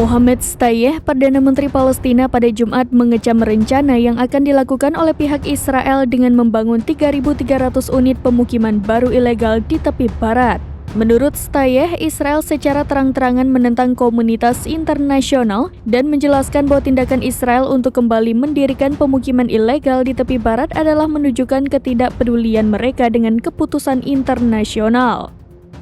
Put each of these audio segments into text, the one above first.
Mohammed Shtayyeh, Perdana Menteri Palestina, pada Jumat mengecam rencana yang akan dilakukan oleh pihak Israel dengan membangun 3.300 unit pemukiman baru ilegal di tepi barat. Menurut Shtayyeh, Israel secara terang-terangan menentang komunitas internasional dan menjelaskan bahwa tindakan Israel untuk kembali mendirikan pemukiman ilegal di tepi barat adalah menunjukkan ketidakpedulian mereka dengan keputusan internasional.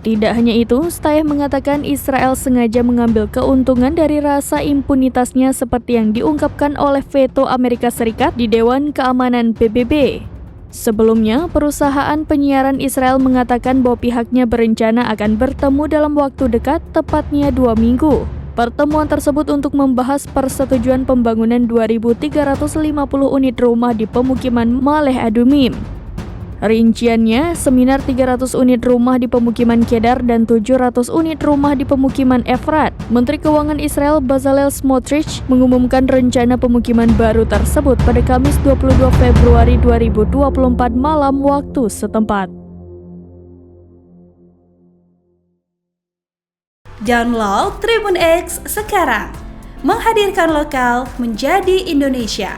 Tidak hanya itu, Shtayyeh mengatakan Israel sengaja mengambil keuntungan dari rasa impunitasnya seperti yang diungkapkan oleh veto Amerika Serikat di Dewan Keamanan PBB. Sebelumnya, perusahaan penyiaran Israel mengatakan bahwa pihaknya berencana akan bertemu dalam waktu dekat, tepatnya 2 minggu. Pertemuan tersebut untuk membahas persetujuan pembangunan 2.350 unit rumah di pemukiman Maleh Adumim. Rinciannya, seminar 300 unit rumah di pemukiman Kedar dan 700 unit rumah di pemukiman Efrat. Menteri Keuangan Israel Bezalel Smotrich mengumumkan rencana pemukiman baru tersebut pada Kamis 22 Februari 2024 malam waktu setempat. Download Tribun X sekarang, menghadirkan lokal menjadi Indonesia.